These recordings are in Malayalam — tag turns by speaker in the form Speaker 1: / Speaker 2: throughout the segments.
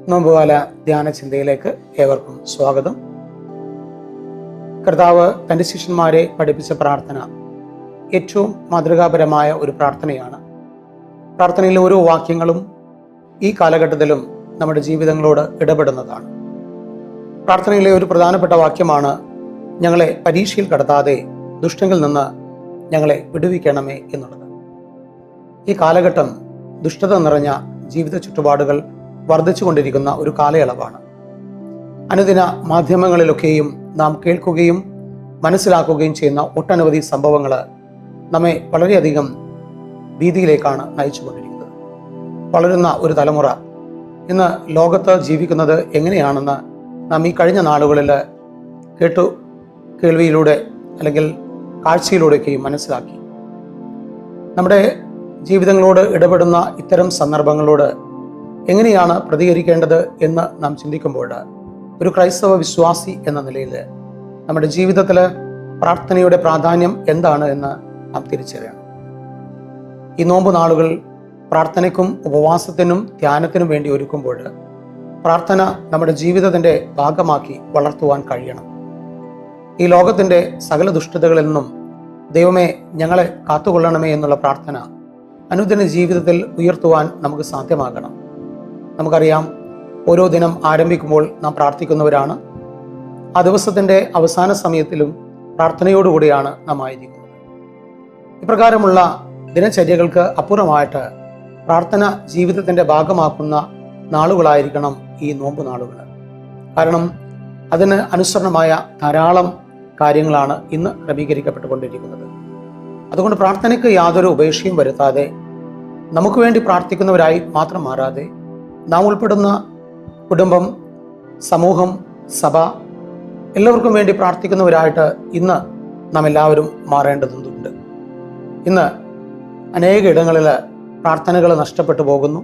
Speaker 1: നോമ്പുകാല ധ്യാന ചിന്തയിലേക്ക് ഏവർക്കും സ്വാഗതം. കർത്താവ് തൻ്റെ ശിഷ്യന്മാരെ പഠിപ്പിച്ച പ്രാർത്ഥന ഏറ്റവും മാതൃകാപരമായ ഒരു പ്രാർത്ഥനയാണ്. പ്രാർത്ഥനയിലെ ഓരോ വാക്യങ്ങളും ഈ കാലഘട്ടത്തിലും നമ്മുടെ ജീവിതങ്ങളോട് ഇടപെടുന്നതാണ്. പ്രാർത്ഥനയിലെ ഒരു പ്രധാനപ്പെട്ട വാക്യമാണ്, ഞങ്ങളെ പരീക്ഷയിൽ കടത്താതെ ദുഷ്ടങ്ങളിൽ നിന്ന് ഞങ്ങളെ വിടുവിക്കണമേ എന്നുള്ളത്. ഈ കാലഘട്ടം ദുഷ്ടത നിറഞ്ഞ ജീവിത ചുറ്റുപാടുകൾ വർദ്ധിച്ചുകൊണ്ടിരിക്കുന്ന ഒരു കാലയളവാണ്. അനുദിന മാധ്യമങ്ങളിലൊക്കെയും നാം കേൾക്കുകയും മനസ്സിലാക്കുകയും ചെയ്യുന്ന ഒട്ടനവധി സംഭവങ്ങൾ നമ്മെ വളരെയധികം ഭീതിയിലേക്കാണ് നയിച്ചുകൊണ്ടിരിക്കുന്നത്. വളരുന്ന ഒരു തലമുറ ഇന്ന് ലോകത്ത് ജീവിക്കുന്നത് എങ്ങനെയാണെന്ന് നാം ഈ കഴിഞ്ഞ നാളുകളിൽ കേൾവിയിലൂടെ അല്ലെങ്കിൽ കാഴ്ചയിലൂടെയൊക്കെയും മനസ്സിലാക്കി. നമ്മുടെ ജീവിതങ്ങളോട് ഇടപെടുന്ന ഇത്തരം സന്ദർഭങ്ങളോട് എങ്ങനെയാണ് പ്രതികരിക്കേണ്ടത് എന്ന് നാം ചിന്തിക്കുമ്പോൾ, ഒരു ക്രൈസ്തവ വിശ്വാസി എന്ന നിലയിൽ നമ്മുടെ ജീവിതത്തിൽ പ്രാർത്ഥനയുടെ പ്രാധാന്യം എന്താണ് എന്ന് നാം തിരിച്ചറിയണം. ഈ നോമ്പ് നാളുകൾ പ്രാർത്ഥനയ്ക്കും ഉപവാസത്തിനും ധ്യാനത്തിനും വേണ്ടി ഒരുക്കുമ്പോൾ പ്രാർത്ഥന നമ്മുടെ ജീവിതത്തിൻ്റെ ഭാഗമാക്കി വളർത്തുവാൻ കഴിയണം. ഈ ലോകത്തിൻ്റെ സകല ദുഷ്ടതകളിൽ നിന്നും ദൈവമേ ഞങ്ങളെ കാത്തുകൊള്ളണമേ എന്നുള്ള പ്രാർത്ഥന അനുദിന ജീവിതത്തിൽ ഉയർത്തുവാൻ നമുക്ക് സാധ്യമാകണം. നമുക്കറിയാം, ഓരോ ദിനം ആരംഭിക്കുമ്പോൾ നാം പ്രാർത്ഥിക്കുന്നവരാണ്. ആ ദിവസത്തിൻ്റെ അവസാന സമയത്തിലും പ്രാർത്ഥനയോടുകൂടിയാണ് നാം ആയിരിക്കുന്നത്. ഇപ്രകാരമുള്ള ദിനചര്യകൾക്ക് അപ്പുറമായിട്ട് പ്രാർത്ഥന ജീവിതത്തിൻ്റെ ഭാഗമാക്കുന്ന നാളുകളായിരിക്കണം ഈ നോമ്പ് നാളുകൾ. കാരണം അതിന് അനുസരണമായ ധാരാളം കാര്യങ്ങളാണ് ഇന്ന് ക്രമീകരിക്കപ്പെട്ടുകൊണ്ടിരിക്കുന്നത്. അതുകൊണ്ട് പ്രാർത്ഥനയ്ക്ക് യാതൊരു ഉപേക്ഷയും വരുത്താതെ, നമുക്ക് വേണ്ടി പ്രാർത്ഥിക്കുന്നവരായി മാത്രം മാറാതെ, നാം ഉൾപ്പെടുന്ന കുടുംബം, സമൂഹം, സഭ എല്ലാവർക്കും വേണ്ടി പ്രാർത്ഥിക്കുന്നവരായിട്ട് ഇന്ന് നാം എല്ലാവരും മാറേണ്ടതുണ്ട്. ഇന്ന് അനേക ഇടങ്ങളിൽ പ്രാർത്ഥനകൾ നഷ്ടപ്പെട്ടു പോകുന്നു,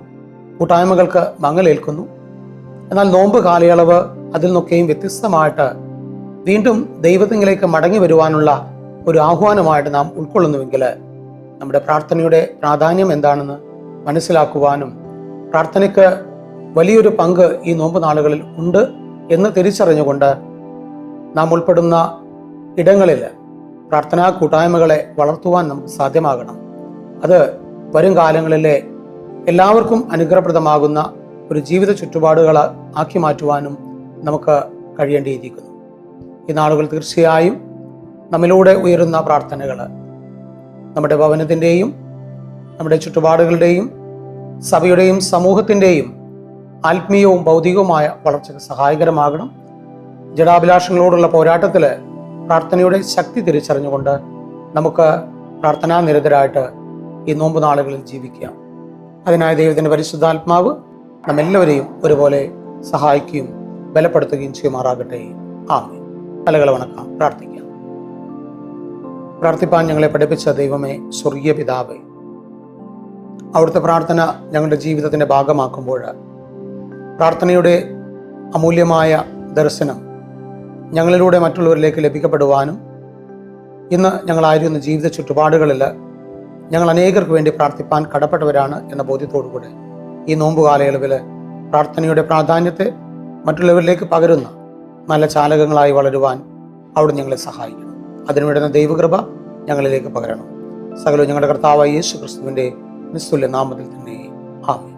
Speaker 1: കൂട്ടായ്മകൾക്ക് മങ്ങലേൽക്കുന്നു. എന്നാൽ നോമ്പ് കാലയളവ് അതിൽ നിന്നൊക്കെയും വ്യത്യസ്തമായിട്ട് വീണ്ടും ദൈവത്തിലേക്ക് മടങ്ങി വരുവാനുള്ള ഒരു ആഹ്വാനമായിട്ട് നാം ഉൾക്കൊള്ളുന്നുവെങ്കിൽ നമ്മുടെ പ്രാർത്ഥനയുടെ പ്രാധാന്യം എന്താണെന്ന് മനസ്സിലാക്കുവാനും പ്രാർത്ഥനയ്ക്ക് വലിയൊരു പങ്ക് ഈ നോമ്പ് നാളുകളിൽ ഉണ്ട് എന്ന് തിരിച്ചറിഞ്ഞുകൊണ്ട് നാം ഉൾപ്പെടുന്ന ഇടങ്ങളിൽ പ്രാർത്ഥനാ കൂട്ടായ്മകളെ വളർത്തുവാൻ നമുക്ക് സാധ്യമാകണം. അത് വരും കാലങ്ങളിലെ എല്ലാവർക്കും അനുഗ്രഹപ്രദമാകുന്ന ഒരു ജീവിത ചുറ്റുപാടുകൾ ആക്കി മാറ്റുവാനും നമുക്ക് കഴിയേണ്ടിയിരിക്കുന്നു. ഈ നാളുകൾ തീർച്ചയായും നമ്മിലൂടെ ഉയരുന്ന പ്രാർത്ഥനകൾ നമ്മുടെ ഭവനത്തിൻ്റെയും നമ്മുടെ ചുറ്റുപാടുകളുടെയും സഭയുടെയും സമൂഹത്തിൻ്റെയും ആത്മീയവും ഭൗതികവുമായ വളർച്ചയ്ക്ക് സഹായകരമാകണം. ജഡാഭിലാഷങ്ങളോടുള്ള പോരാട്ടത്തിൽ പ്രാർത്ഥനയുടെ ശക്തി തിരിച്ചറിഞ്ഞുകൊണ്ട് നമുക്ക് പ്രാർത്ഥനാ നിരതരായിട്ട് ഈ നോമ്പ് നാളുകളിൽ ജീവിക്കാം. അതിനായി ദൈവത്തിൻ്റെ പരിശുദ്ധാത്മാവ് നമ്മെല്ലാവരെയും ഒരുപോലെ സഹായിക്കുകയും ബലപ്പെടുത്തുകയും ചെയ്യുമാറാകട്ടെ. ആമേൻ. തലകൾ വണക്കാം, പ്രാർത്ഥിക്കാം. പ്രാർത്ഥിപ്പാൻ ഞങ്ങളെ പഠിപ്പിച്ച ദൈവമേ, സ്വർഗീയ പിതാവേ, അവിടുത്തെ പ്രാർത്ഥന ഞങ്ങളുടെ ജീവിതത്തിൻ്റെ ഭാഗമാക്കുമ്പോൾ പ്രാർത്ഥനയുടെ അമൂല്യമായ ദർശനം ഞങ്ങളിലൂടെ മറ്റുള്ളവരിലേക്ക് ലഭിക്കപ്പെടുവാനും ഇന്ന് ഞങ്ങളായിരുന്ന ജീവിത ചുറ്റുപാടുകളിൽ ഞങ്ങൾ അനേകർക്ക് വേണ്ടി പ്രാർത്ഥിപ്പാൻ കടപ്പെട്ടവരാണ് എന്ന ബോധ്യത്തോടുകൂടെ ഈ നോമ്പ് കാലയളവിൽ പ്രാർത്ഥനയുടെ പ്രാധാന്യത്തെ മറ്റുള്ളവരിലേക്ക് പകരുന്ന നല്ല ചാലകങ്ങളായി വളരുവാൻ അവിടെ ഞങ്ങളെ സഹായിക്കണം. അതിനുവേണ്ടുന്ന ദൈവകൃപ ഞങ്ങളിലേക്ക് പകരണം. സകലവും ഞങ്ങളുടെ കർത്താവായ യേശു ക്രിസ്തുവിൻ്റെ നിസ്തുല്യ നാമത്തിൽ തന്നെ. ആമേൻ.